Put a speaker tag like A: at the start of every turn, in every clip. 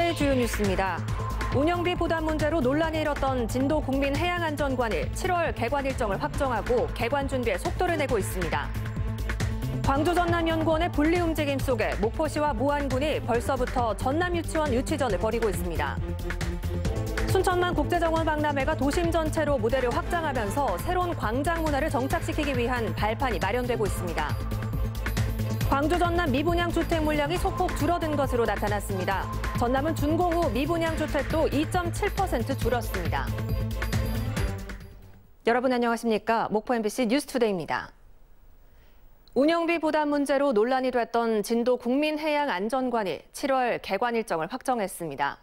A: 오늘 주요 뉴스입니다. 운영비 부담 문제로 논란이 일었던 진도 국민해양안전관이 7월 개관 일정을 확정하고 개관 준비에 속도를 내고 있습니다. 광주 전남연구원의 분리 움직임 속에 목포시와 무안군이 벌써부터 전남유치원 유치전을 벌이고 있습니다. 순천만 국제정원 박람회가 도심 전체로 무대를 확장하면서 새로운 광장 문화를 정착시키기 위한 발판이 마련되고 있습니다. 광주 전남 미분양 주택 물량이 소폭 줄어든 것으로 나타났습니다. 전남은 준공후 미분양 주택도 2.7% 줄었습니다. 여러분 안녕하십니까? 목포 MBC 뉴스투데이입니다. 운영비 부담 문제로 논란이 됐던 진도 국민해양안전관이 7월 개관 일정을 확정했습니다.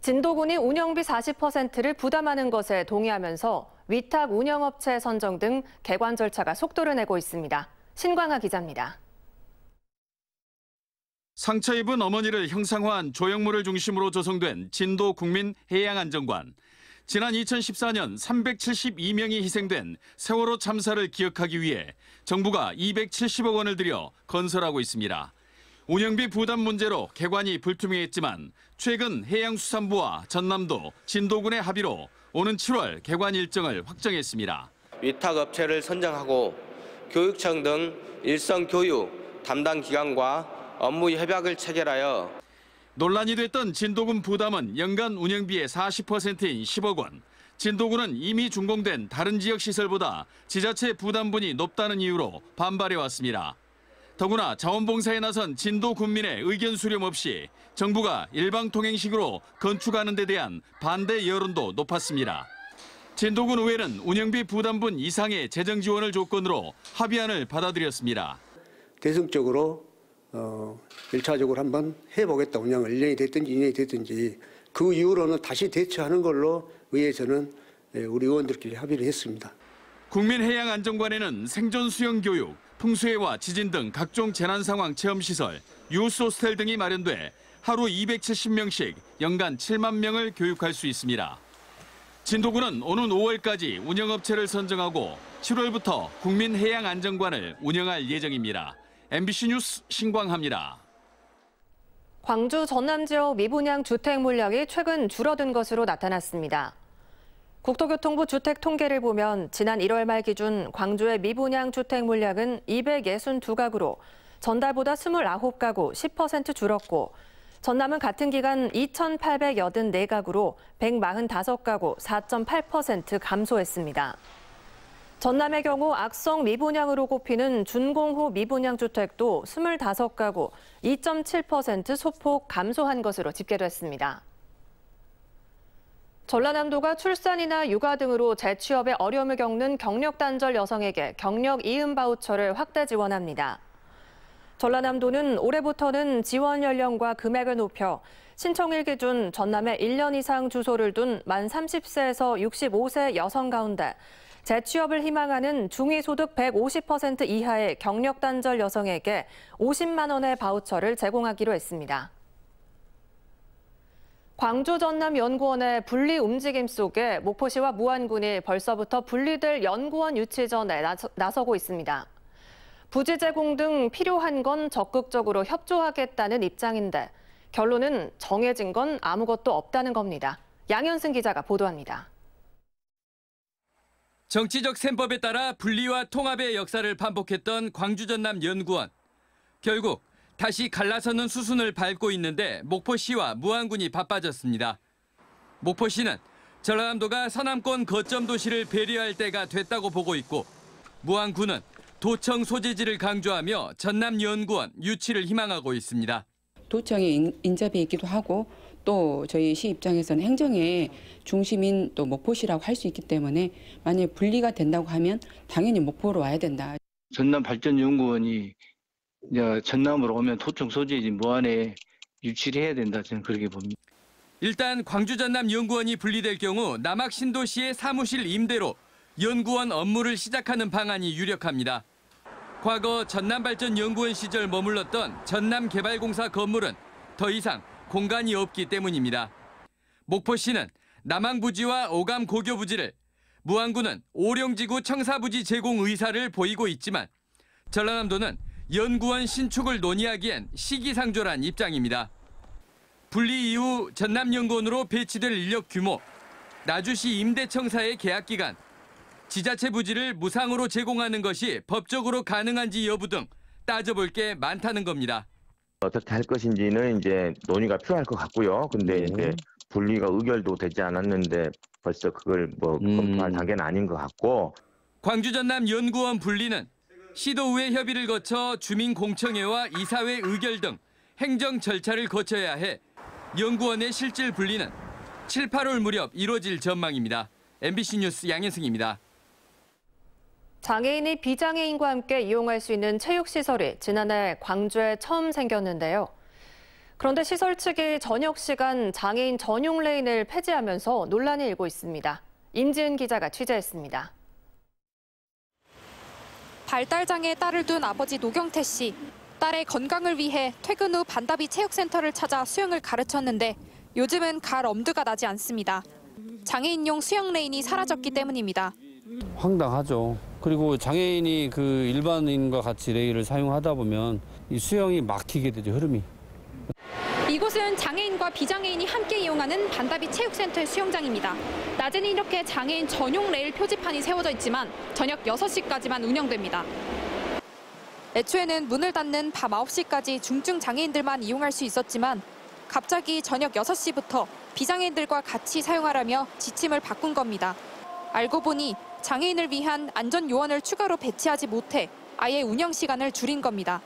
A: 진도군이 운영비 40%를 부담하는 것에 동의하면서 위탁 운영업체 선정 등 개관 절차가 속도를 내고 있습니다. 신광하 기자입니다.
B: 상처 입은 어머니를 형상화한 조형물을 중심으로 조성된 진도 국민해양안전관. 지난 2014년 372명이 희생된 세월호 참사를 기억하기 위해 정부가 270억 원을 들여 건설하고 있습니다. 운영비 부담 문제로 개관이 불투명했지만 최근 해양수산부와 전남도, 진도군의 합의로 오는 7월 개관 일정을 확정했습니다.
C: 위탁업체를 선정하고 교육청 등 일선 교육 담당 기관과 업무 협약을 체결하여
B: 논란이 됐던 진도군 부담은 연간 운영비의 40%인 10억 원. 진도군은 이미 준공된 다른 지역 시설보다 지자체 부담분이 높다는 이유로 반발해왔습니다. 더구나 자원봉사에 나선 진도 군민의 의견 수렴 없이 정부가 일방통행식으로 건축하는 데 대한 반대 여론도 높았습니다. 진도군 의회는 운영비 부담분 이상의 재정 지원을 조건으로 합의안을 받아들였습니다.
D: 대승적으로 1차적으로 한번 해보겠다. 운영을 1년이 됐든지 2년이 됐든지 그 이후로는 다시 대처하는 걸로 의회에서는 우리 의원들끼리 합의를 했습니다.
B: 국민해양안전관에는 생존수영교육, 풍수해와 지진 등 각종 재난상황 체험시설, 유스호스텔 등이 마련돼 하루 270명씩 연간 7만 명을 교육할 수 있습니다. 진도군은 오는 5월까지 운영업체를 선정하고 7월부터 국민해양안전관을 운영할 예정입니다. MBC 뉴스 신광하입니다.
A: 광주 전남 지역 미분양 주택 물량이 최근 줄어든 것으로 나타났습니다. 국토교통부 주택 통계를 보면 지난 1월 말 기준 광주의 미분양 주택 물량은 262가구로 전달보다 29가구 10% 줄었고 전남은 같은 기간 2,884가구로 145가구 4.8% 감소했습니다. 전남의 경우 악성 미분양으로 꼽히는 준공 후 미분양 주택도 25가구 2.7% 소폭 감소한 것으로 집계됐습니다. 전라남도가 출산이나 육아 등으로 재취업에 어려움을 겪는 경력 단절 여성에게 경력 이음 바우처를 확대 지원합니다. 전라남도는 올해부터는 지원 연령과 금액을 높여 신청일 기준 전남에 1년 이상 주소를 둔 만 30세에서 65세 여성 가운데 재취업을 희망하는 중위소득 150% 이하의 경력 단절 여성에게 50만 원의 바우처를 제공하기로 했습니다. 광주 전남연구원의 분리 움직임 속에 목포시와 무안군이 벌써부터 분리될 연구원 유치전에 나서고 있습니다. 부지 제공 등 필요한 건 적극적으로 협조하겠다는 입장인데 결론은 정해진 건 아무것도 없다는 겁니다. 양현승 기자가 보도합니다.
E: 정치적 셈법에 따라 분리와 통합의 역사를 반복했던 광주 전남 연구원. 결국 다시 갈라서는 수순을 밟고 있는데 목포시와 무안군이 바빠졌습니다. 목포시는 전라남도가 서남권 거점 도시를 배려할 때가 됐다고 보고 있고 무안군은 도청 소재지를 강조하며 전남연구원 유치를 희망하고 있습니다.
F: 도청의 인접이기도 하고 또 저희 시 입장에서는 행정의 중심인 또 목포시라고 할 수 있기 때문에 만약에 분리가 된다고 하면 당연히 목포로 와야 된다.
G: 전남발전연구원이 전남으로 오면 도청 소재지 무안에 유치를 해야 된다. 저는 그렇게 봅니다.
E: 일단 광주 전남연구원이 분리될 경우 남학 신도시의 사무실 임대로 연구원 업무를 시작하는 방안이 유력합니다. 과거 전남발전연구원 시절 머물렀던 전남개발공사 건물은 더 이상 공간이 없기 때문입니다. 목포시는 남항부지와 오감 고교부지를, 무안군은 오령지구 청사부지 제공 의사를 보이고 있지만 전라남도는 연구원 신축을 논의하기엔 시기상조란 입장입니다. 분리 이후 전남연구원으로 배치될 인력 규모, 나주시 임대청사의 계약 기간, 지자체 부지를 무상으로 제공하는 것이 법적으로 가능한지 여부 등 따져볼 게 많다는 겁니다.
H: 어떻게 할 것인지는 이제 논의가 필요할 것 같고요. 근데 이제 분리가 의결도 되지 않았는데 벌써 그걸 검토할 단계는 아닌 것 같고.
E: 광주 전남 연구원 분리는 시도의회 협의를 거쳐 주민공청회와 이사회 의결 등 행정 절차를 거쳐야 해 연구원의 실질 분리는 7, 8월 무렵 이루어질 전망입니다. MBC 뉴스 양현승입니다.
A: 장애인이 비장애인과 함께 이용할 수 있는 체육시설이 지난해 광주에 처음 생겼는데요. 그런데 시설 측이 저녁 시간 장애인 전용 레인을 폐지하면서 논란이 일고 있습니다. 임지은 기자가 취재했습니다.
I: 발달장애에 딸을 둔 아버지 노경태 씨. 딸의 건강을 위해 퇴근 후 반다비 체육센터를 찾아 수영을 가르쳤는데 요즘은 갈 엄두가 나지 않습니다. 장애인용 수영 레인이 사라졌기 때문입니다.
J: 황당하죠. 그리고 장애인이 그 일반인과 같이 레일을 사용하다 보면 이 수영이 막히게 되죠, 흐름이.
I: 이곳은 장애인과 비장애인이 함께 이용하는 반다비 체육센터의 수영장입니다. 낮에는 이렇게 장애인 전용 레일 표지판이 세워져 있지만 저녁 6시까지만 운영됩니다. 애초에는 문을 닫는 밤 9시까지 중증 장애인들만 이용할 수 있었지만 갑자기 저녁 6시부터 비장애인들과 같이 사용하라며 지침을 바꾼 겁니다. 알고 보니 장애인을 위한 안전 요원을 추가로 배치하지 못해 아예 운영 시간을 줄인 겁니다.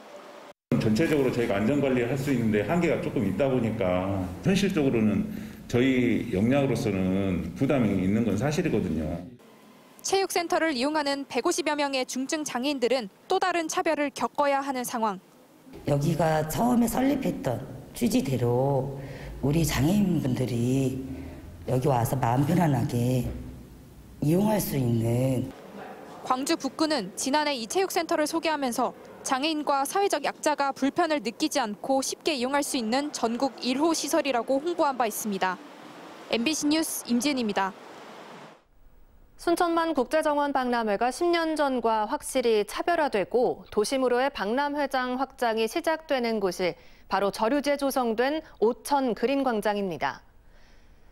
K: 전체적으로 저희가 안전관리를 할 수 있는데 한계가 조금 있다 보니까 현실적으로는 저희 역량으로서는 부담이 있는 건 사실이거든요.
I: 체육센터를 이용하는 150여 명의 중증 장애인들은 또 다른 차별을 겪어야 하는 상황.
L: 여기가 처음에 설립했던 취지대로 우리 장애인분들이 여기 와서 마음 편안하게 이용할 수 있는.
I: 광주 북구는 지난해 이 체육센터를 소개하면서 장애인과 사회적 약자가 불편을 느끼지 않고 쉽게 이용할 수 있는 전국 1호 시설이라고 홍보한 바 있습니다. MBC 뉴스 임지은입니다.
A: 순천만 국제정원 박람회가 10년 전과 확실히 차별화되고 도심으로의 박람회장 확장이 시작되는 곳이 바로 저류지에 조성된 오천 그린광장입니다.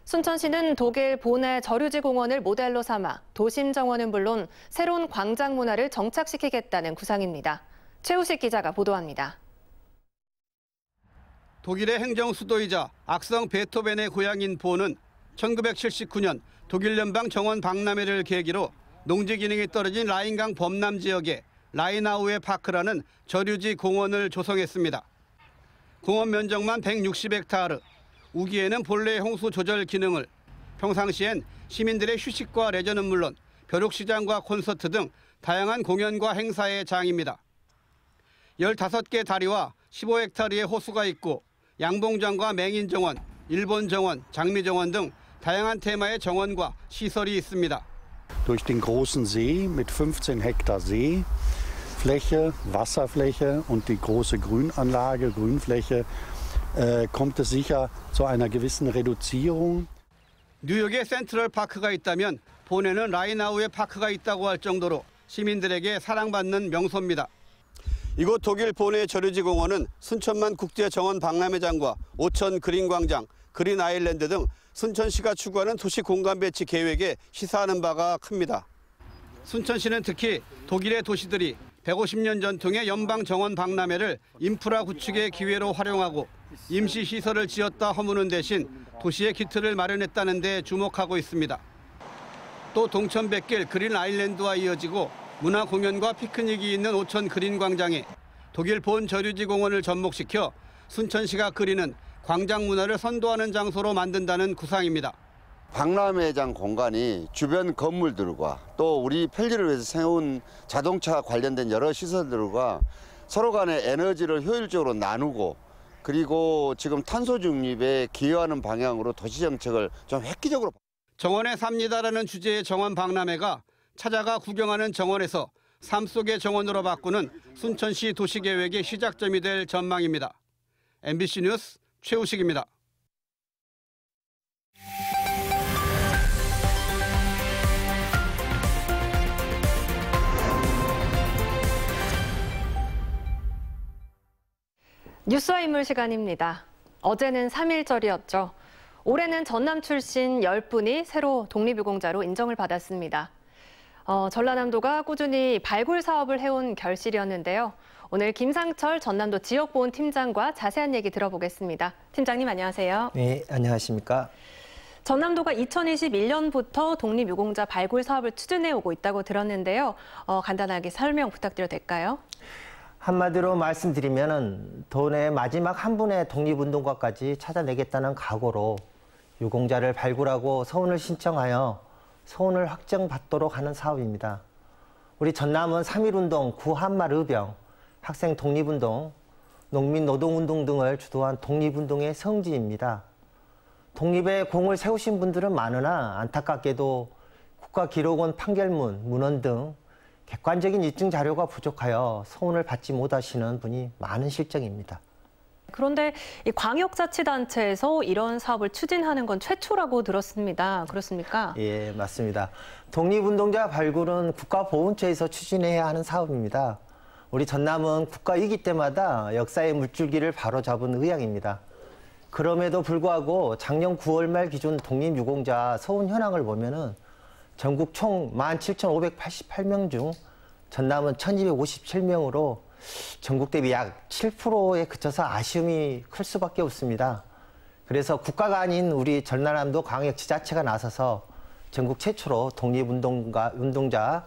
A: 순천시는 독일 본의 저류지 공원을 모델로 삼아 도심 정원은 물론 새로운 광장 문화를 정착시키겠다는 구상입니다. 최우식 기자가 보도합니다.
M: 독일의 행정 수도이자 악성 베토벤의 고향인 본은 1979년 독일 연방 정원 박람회를 계기로 농지 기능이 떨어진 라인강 범람 지역에 라인아우에 파크라는 저류지 공원을 조성했습니다. 공원 면적만 160헥타르, 우기에는 본래 홍수 조절 기능을, 평상시엔 시민들의 휴식과 레저는 물론 벼룩시장과 콘서트 등 다양한 공연과 행사의 장입니다. 15개 다리와 15헥타르의 호수가 있고 양봉장과 맹인정원, 일본정원, 장미정원 등 다양한 테마의 정원과 시설이 있습니다.
N: Durch den großen See mit 15 Hektar Seefläche, Wasserfläche und die große Grünanlage, Grünfläche, kommt es sicher zu einer gewissen Reduzierung.
M: 뉴욕에 센트럴 파크가 있다면 본에는 라인아우에 파크가 있다고 할 정도로 시민들에게 사랑받는 명소입니다. 이곳 독일 본의 저류지 공원은 순천만 국제정원 박람회장과 오천 그린광장, 그린 아일랜드 등 순천시가 추구하는 도시 공간 배치 계획에 시사하는 바가 큽니다. 순천시는 특히 독일의 도시들이 150년 전통의 연방 정원 박람회를 인프라 구축의 기회로 활용하고 임시 시설을 지었다 허무는 대신 도시의 기틀을 마련했다는 데 주목하고 있습니다. 또 동천백길 그린 아일랜드와 이어지고 문화 공연과 피크닉이 있는 오천 그린 광장에 독일 본 저류지 공원을 접목시켜 순천시가 그리는 광장 문화를 선도하는 장소로 만든다는 구상입니다.
O: 박람회장 공간이 주변 건물들과 또 우리 편리를 위해서 세운 자동차 관련된 여러 시설들과 서로 간의 에너지를 효율적으로 나누고 그리고 지금 탄소 중립에 기여하는 방향으로 도시정책을 좀 획기적으로.
M: 정원에 삽니다라는 주제의 정원 박람회가 찾아가 구경하는 정원에서 삶 속의 정원으로 바꾸는 순천시 도시계획의 시작점이 될 전망입니다. MBC 뉴스 최우식입니다.
A: 뉴스와 인물 시간입니다. 어제는 3.1절이었죠. 올해는 전남 출신 10분이 새로 독립유공자로 인정을 받았습니다. 전라남도가 꾸준히 발굴 사업을 해온 결실이었는데요. 오늘 김상철 전남도 지역보훈팀장과 자세한 얘기 들어보겠습니다. 팀장님 안녕하세요.
P: 네, 안녕하십니까.
A: 전남도가 2021년부터 독립유공자 발굴 사업을 추진해 오고 있다고 들었는데요. 간단하게 설명 부탁드려도 될까요?
P: 한마디로 말씀드리면 도내의 마지막 한 분의 독립운동가까지 찾아내겠다는 각오로 유공자를 발굴하고 서훈을 신청하여 서훈을 확정받도록 하는 사업입니다. 우리 전남은 3.1운동, 구한말의병, 학생 독립운동, 농민 노동운동 등을 주도한 독립운동의 성지입니다. 독립에 공을 세우신 분들은 많으나 안타깝게도 국가기록원 판결문, 문헌 등 객관적인 입증 자료가 부족하여 서훈을 받지 못하시는 분이 많은 실정입니다.
A: 그런데 이 광역자치단체에서 이런 사업을 추진하는 건 최초라고 들었습니다. 그렇습니까?
P: 예, 맞습니다. 독립운동자 발굴은 국가보훈처에서 추진해야 하는 사업입니다. 우리 전남은 국가위기 때마다 역사의 물줄기를 바로잡은 의향입니다. 그럼에도 불구하고 작년 9월 말 기준 독립유공자 서훈 현황을 보면은 전국 총 17,588명 중 전남은 1,257명으로 전국 대비 약 7%에 그쳐서 아쉬움이 클 수밖에 없습니다. 그래서 국가가 아닌 우리 전라남도 광역지자체가 나서서 전국 최초로 독립운동자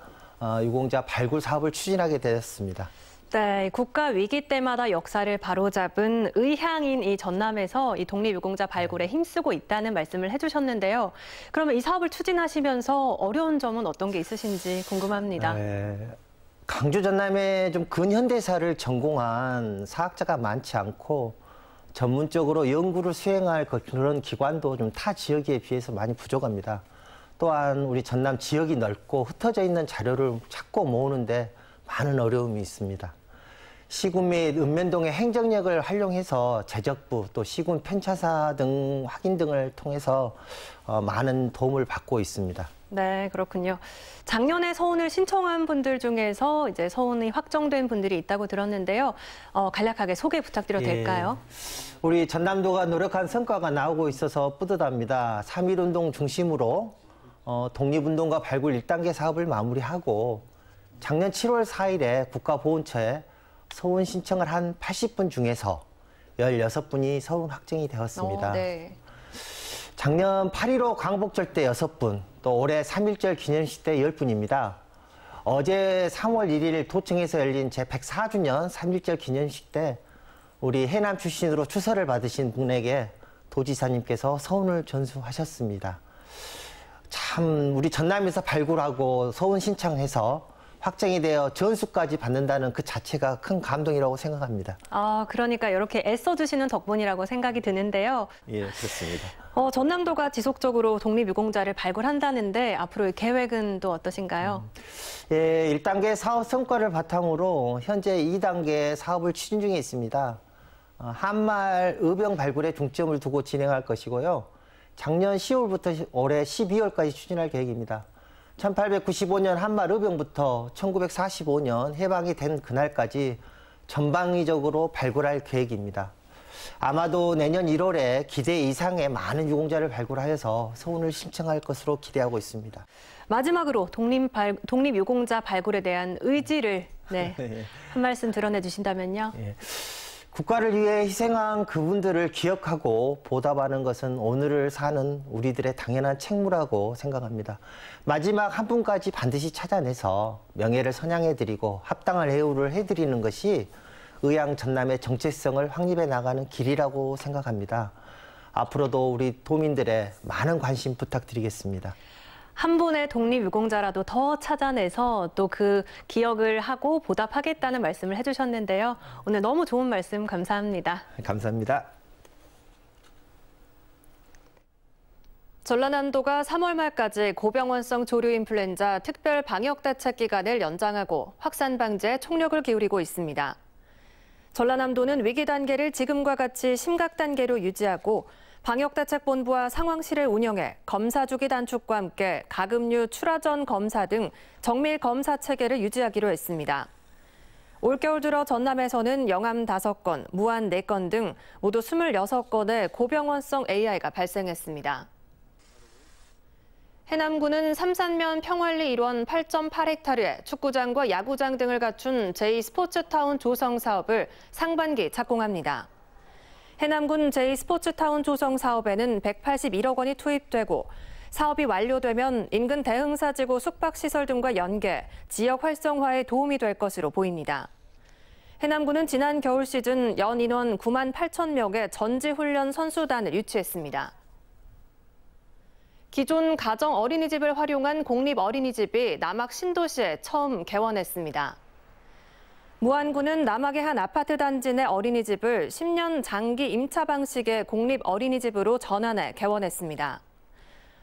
P: 유공자 발굴 사업을 추진하게 되었습니다.
A: 네, 국가 위기 때마다 역사를 바로잡은 의향인 이 전남에서 이 독립유공자 발굴에 힘쓰고 있다는 말씀을 해주셨는데요. 그러면 이 사업을 추진하시면서 어려운 점은 어떤 게 있으신지 궁금합니다.
P: 네, 강주 전남에 좀 근현대사를 전공한 사학자가 많지 않고 전문적으로 연구를 수행할 그런 기관도 좀 타 지역에 비해서 많이 부족합니다. 또한 우리 전남 지역이 넓고 흩어져 있는 자료를 찾고 모으는데 많은 어려움이 있습니다. 시군 및 읍면동의 행정력을 활용해서 제적부 또 시군 편차사 등 확인 등을 통해서 많은 도움을 받고 있습니다.
A: 네, 그렇군요. 작년에 서훈을 신청한 분들 중에서 이제 서훈이 확정된 분들이 있다고 들었는데요. 간략하게 소개 부탁드려도 될까요?
P: 우리 전남도가 노력한 성과가 나오고 있어서 뿌듯합니다. 3.1운동 중심으로 독립운동가 발굴 1단계 사업을 마무리하고 작년 7월 4일에 국가보훈처에 서훈 신청을 한 80분 중에서 16분이 서훈 확정이 되었습니다.
A: 네.
P: 작년 8.15 광복절 때 6분, 또 올해 3.1절 기념식 때 10분입니다. 어제 3월 1일 도청에서 열린 제104주년 3.1절 기념식 때 우리 해남 출신으로 추서를 받으신 분에게 도지사님께서 서훈을 전수하셨습니다. 참 우리 전남에서 발굴하고 서훈 신청해서 확정이 되어 전수까지 받는다는 그 자체가 큰 감동이라고 생각합니다.
A: 그러니까 이렇게 애써주시는 덕분이라고 생각이 드는데요.
P: 예, 그렇습니다.
A: 전남도가 지속적으로 독립유공자를 발굴한다는데 앞으로의 계획은 또 어떠신가요?
P: 예, 1단계 사업 성과를 바탕으로 현재 2단계 사업을 추진 중에 있습니다. 한말 의병 발굴에 중점을 두고 진행할 것이고요. 작년 10월부터 올해 12월까지 추진할 계획입니다. 1895년 한말 의병부터 1945년 해방이 된 그날까지 전방위적으로 발굴할 계획입니다. 아마도 내년 1월에 기대 이상의 많은 유공자를 발굴하여서 서훈을 신청할 것으로 기대하고 있습니다.
A: 마지막으로 독립유공자 발굴에 대한 의지를 한 말씀 드러내 주신다면요.
P: 국가를 위해 희생한 그분들을 기억하고 보답하는 것은 오늘을 사는 우리들의 당연한 책무라고 생각합니다. 마지막 한 분까지 반드시 찾아내서 명예를 선양해드리고 합당한 애우를 해드리는 것이 의향 전남의 정체성을 확립해 나가는 길이라고 생각합니다. 앞으로도 우리 도민들의 많은 관심 부탁드리겠습니다.
A: 한 분의 독립유공자라도 더 찾아내서 또 그 기억을 하고 보답하겠다는 말씀을 해주셨는데요. 오늘 너무 좋은 말씀 감사합니다.
P: 감사합니다.
A: 전라남도가 3월 말까지 고병원성 조류인플루엔자 특별 방역대책 기간을 연장하고 확산 방지에 총력을 기울이고 있습니다. 전라남도는 위기 단계를 지금과 같이 심각 단계로 유지하고 방역대책본부와 상황실을 운영해 검사 주기 단축과 함께 가금류 출하전 검사 등 정밀 검사 체계를 유지하기로 했습니다. 올겨울 들어 전남에서는 영암 5건, 무안 4건 등 모두 26건의 고병원성 AI가 발생했습니다. 해남군은 삼산면 평활리 일원 8.8헥타르에 축구장과 야구장 등을 갖춘 제2스포츠타운 조성 사업을 상반기 착공합니다. 해남군 제2스포츠타운 조성 사업에는 181억 원이 투입되고 사업이 완료되면 인근 대흥사지구 숙박시설 등과 연계, 지역 활성화에 도움이 될 것으로 보입니다. 해남군은 지난 겨울 시즌 연 인원 9만 8천 명의 전지훈련 선수단을 유치했습니다. 기존 가정 어린이집을 활용한 공립어린이집이 남학 신도시에 처음 개원했습니다. 무안군은 남학의 한 아파트 단지 내 어린이집을 10년 장기 임차 방식의 공립어린이집으로 전환해 개원했습니다.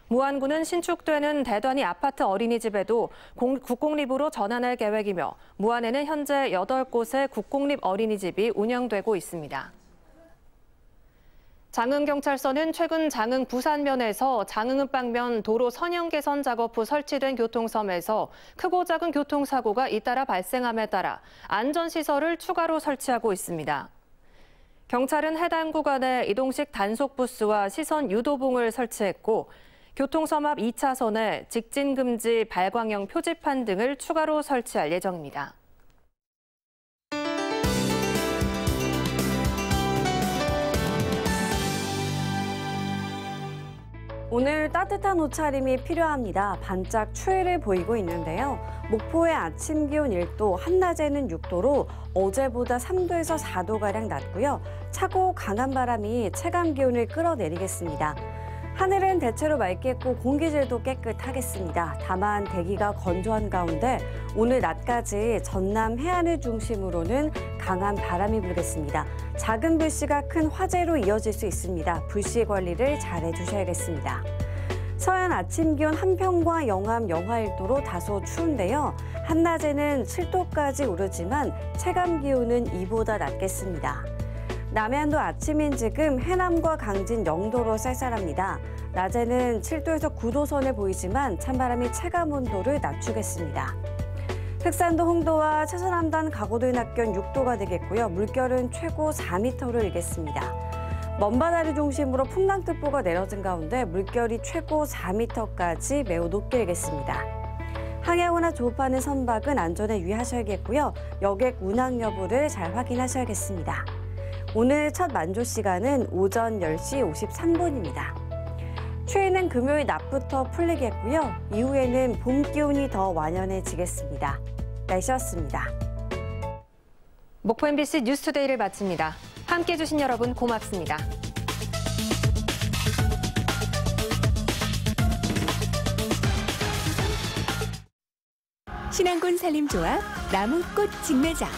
A: 무안군은 신축되는 대단위 아파트 어린이집에도 국공립으로 전환할 계획이며 무안에는 현재 8곳의 국공립 어린이집이 운영되고 있습니다. 장흥경찰서는 최근 장흥 부산면에서 장흥읍 방면 도로 선형 개선 작업 후 설치된 교통섬에서 크고 작은 교통사고가 잇따라 발생함에 따라 안전시설을 추가로 설치하고 있습니다. 경찰은 해당 구간에 이동식 단속 부스와 시선 유도봉을 설치했고 교통섬 앞 2차선에 직진금지 발광형 표지판 등을 추가로 설치할 예정입니다.
Q: 오늘 따뜻한 옷차림이 필요합니다. 반짝 추위를 보이고 있는데요. 목포의 아침 기온 1도, 한낮에는 6도로 어제보다 3도에서 4도가량 낮고요. 차고 강한 바람이 체감 기온을 끌어내리겠습니다. 하늘은 대체로 맑겠고 공기질도 깨끗하겠습니다. 다만 대기가 건조한 가운데 오늘 낮까지 전남 해안을 중심으로는 강한 바람이 불겠습니다. 작은 불씨가 큰 화재로 이어질 수 있습니다. 불씨 관리를 잘 해주셔야겠습니다. 서해안 아침 기온 한평과 영암 영하 1도로 다소 추운데요. 한낮에는 7도까지 오르지만 체감 기온은 이보다 낮겠습니다. 남해안도 아침인 지금 해남과 강진 0도로 쌀쌀합니다. 낮에는 7도에서 9도 선에 보이지만 찬바람이 체감 온도를 낮추겠습니다. 흑산도 홍도와 채서남단 가고도의 낮 기온 6도가 되겠고요. 물결은 최고 4m를 일겠습니다. 먼바다를 중심으로 풍랑특보가 내려진 가운데 물결이 최고 4m까지 매우 높게 일겠습니다. 항해하거나 조업하는 선박은 안전에 유의하셔야겠고요. 여객 운항 여부를 잘 확인하셔야겠습니다. 오늘 첫 만조 시간은 오전 10시 53분입니다. 추위는 금요일 낮부터 풀리겠고요. 이후에는 봄 기온이 더 완연해지겠습니다. 날씨였습니다.
A: 목포 MBC 뉴스투데이를 마칩니다. 함께해 주신 여러분 고맙습니다.
R: 신안군 산림조합 나무꽃 직매장.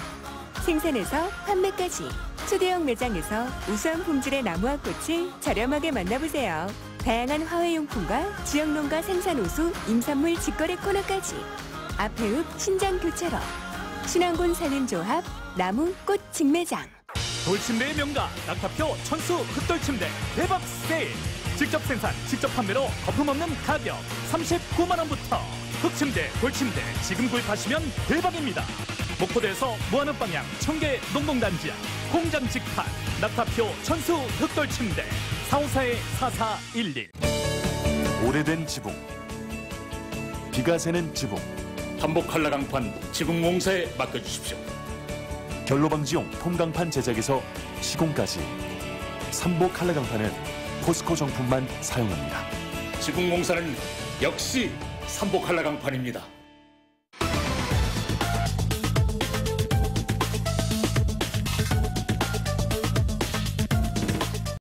R: 생산에서 판매까지 초대형 매장에서 우수한 품질의 나무와 꽃을 저렴하게 만나보세요. 다양한 화훼용품과 지역농가 생산호수, 임산물 직거래 코너까지. 앞해읍 신장교차로 신안군 산림조합 나무꽃 직매장.
S: 돌침대의 명가 낙타표 천수 흑돌침대 대박 세일. 직접 생산, 직접 판매로 거품 없는 가격 39만 원부터. 흑침대, 돌침대 지금 구입하시면 대박입니다. 목포대에서 무한읍 방향 청계 농공단지 공장 직판 낙타표 천수 흑돌침대 454-4411.
T: 오래된 지붕, 비가 새는 지붕,
S: 한복 한라강판 지붕공사에 맡겨주십시오.
T: 결로방지용 폼강판 제작에서 시공까지 삼복 한라강판은 포스코 정품만 사용합니다.
S: 지붕공사는 역시 삼복 한라강판입니다.